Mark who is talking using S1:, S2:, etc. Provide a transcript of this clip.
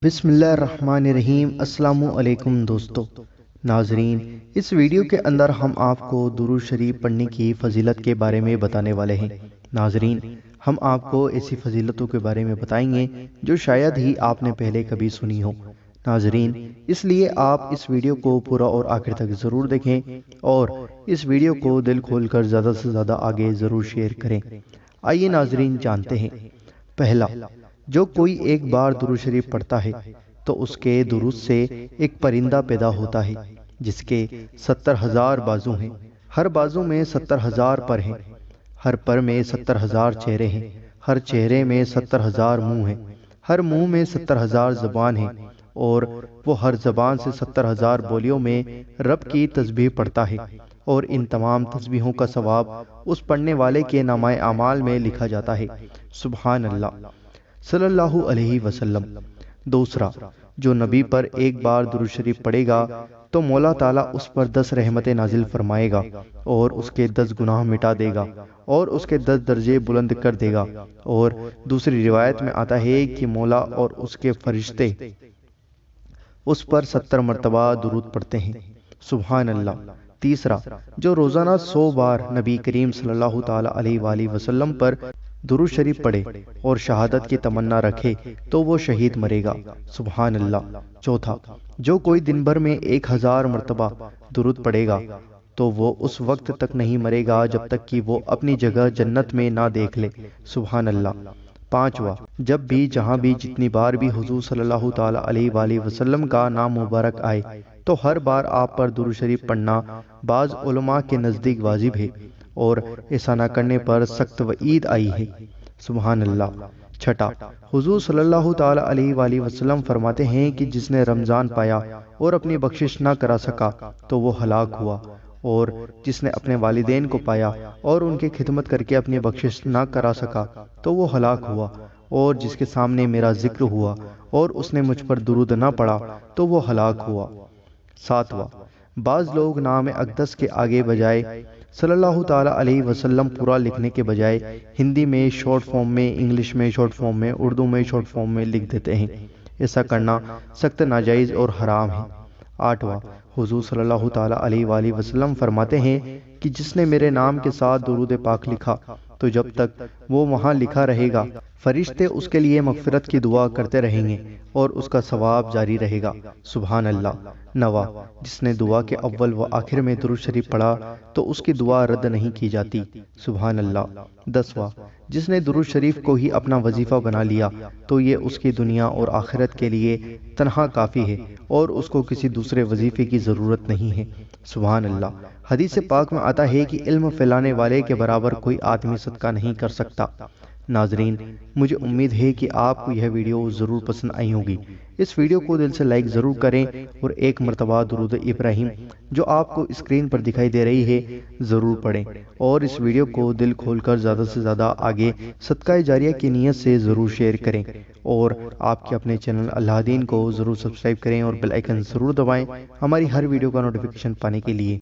S1: بسم اللہ الرحمن الرحیم۔ السلام علیکم دوستو ناظرین، اس ویڈیو کے اندر ہم آپ کو درود شریف پڑھنے کی فضیلت کے بارے میں بتانے والے ہیں۔ ناظرین، ہم آپ کو ایسی فضیلتوں کے بارے میں بتائیں گے جو شاید ہی آپ نے پہلے کبھی سنی ہو۔ ناظرین، اس لیے آپ اس ویڈیو کو پورا اور آخر تک ضرور دیکھیں اور اس ویڈیو کو دل کھول کر زیادہ سے زیادہ آگے ضرور شیئر کریں۔ آئیے ناظرین جانتے ہیں۔ پہلا، جو کوئی ایک بار درود شریف پڑھتا ہے تو اس کے درود سے ایک پرندہ پیدا ہوتا ہے جس کے 70,000 بازو ہیں، ہر بازو میں 70,000 پر ہیں، ہر پر میں 70,000 چہرے ہیں، ہر چہرے میں 70,000 منہ ہیں، ہر منہ میں 70,000 زبان ہیں، اور وہ ہر زبان سے 70,000 بولیوں میں رب کی تسبیح پڑھتا ہے، اور ان تمام تسبیحوں کا ثواب اس پڑھنے والے کے نامہ اعمال میں لکھا جاتا ہے۔ سبحان اللہ صلی اللہ علیہ وسلم۔ دوسرا، جو نبی پر ایک بار درود شریف پڑھے گا تو مولا تعالیٰ اس پر 10 رحمتیں نازل فرمائے گا اور اس کے 10 گناہ مٹا دے گا اور اس کے 10 درجے بلند کر دے گا۔ اور دوسری روایت میں آتا ہے کہ مولا اور اس کے فرشتے اس پر 70 مرتبہ درود پڑھتے ہیں۔ سبحان اللہ۔ تیسرا، جو روزانہ 100 بار نبی کریم صلی اللہ تعالیٰ علیہ وآلہ وسلم پر درود شریف پڑھے اور شہادت کی تمنا رکھے تو وہ شہید مرے گا۔ سبحان اللہ۔ چوتھا، جو کوئی دن بھر میں 1000 مرتبہ درود پڑھے گا تو وہ اس وقت تک نہیں مرے گا جب تک کہ وہ اپنی جگہ جنت میں نہ دیکھ لے۔ سبحان اللہ۔ پانچواں، جب بھی جہاں بھی جتنی بار بھی حضور صلی اللہ تعالیٰ علیہ وآلہ وسلم کا نام مبارک آئے تو ہر بار آپ پر درود شریف پڑھنا بعض علماء کے نزدیک واجب ہے اور ایسا نہ کرنے پر سخت وعید آئی ہے۔ سبحان اللہ۔ چھٹا، حضور صلی اللہ تعالیٰ علیہ وآلہ وسلم فرماتے ہیں کہ جس نے رمضان پایا اور اپنی بخشش نہ کرا سکا تو وہ ہلاک ہوا، اور جس نے اپنے والدین کو پایا اور ان کی خدمت کر کے اپنی بخشش نہ کرا سکا تو وہ ہلاک ہوا، اور جس کے سامنے میرا ذکر ہوا اور اس نے مجھ پر درود نہ پڑھا تو وہ ہلاک ہوا۔ ساتواں، بعض لوگ نام اقدس کے آگے بجائے صلی اللہ تعالیٰ علیہ وسلم پورا لکھنے کے بجائے ہندی میں شارٹ فارم میں، انگلش میں شارٹ فارم میں، اردو میں شارٹ فارم میں لکھ دیتے ہیں۔ ایسا کرنا سخت ناجائز اور حرام ہے۔ آٹھواں، حضور صلی اللہ تعالیٰ علیہ وآلہ وسلم فرماتے ہیں کہ جس نے میرے نام کے ساتھ درود پاک لکھا تو جب تک وہ وہاں لکھا رہے گا فرشتے اس کے لیے مغفرت کی دعا کرتے رہیں گے اور اس کا ثواب جاری رہے گا۔ سبحان اللہ۔ نواں، جس نے دعا کے اول و آخر میں درود شریف پڑھا تو اس کی دعا رد نہیں کی جاتی۔ سبحان اللہ۔ دسواں، جس نے درود شریف کو ہی اپنا وظیفہ بنا لیا تو یہ اس کی دنیا اور آخرت کے لیے تنہا کافی ہے اور اس کو کسی دوسرے وظیفے کی ضرورت نہیں ہے۔ سبحان اللہ۔ حدیث پاک میں آتا ہے کہ علم پھیلانے والے کے برابر کوئی آدمی صدقہ نہیں کر سکتا۔ ناظرین، مجھے امید ہے کہ آپ کو یہ ویڈیو ضرور پسند آئی ہوگی۔ اس ویڈیو کو دل سے لائک ضرور کریں اور ایک مرتبہ درود ابراہیم جو آپ کو اسکرین پر دکھائی دے رہی ہے ضرور پڑھیں، اور اس ویڈیو کو دل کھول کر زیادہ سے زیادہ آگے صدقہ جاریہ کی نیت سے ضرور شیئر کریں، اور آپ کے اپنے چینل اللہ دین کو ضرور سبسکرائب کریں اور بیل آئیکن ضرور دبائیں ہماری ہر ویڈیو کا نوٹیفیکیشن پانے کے لیے۔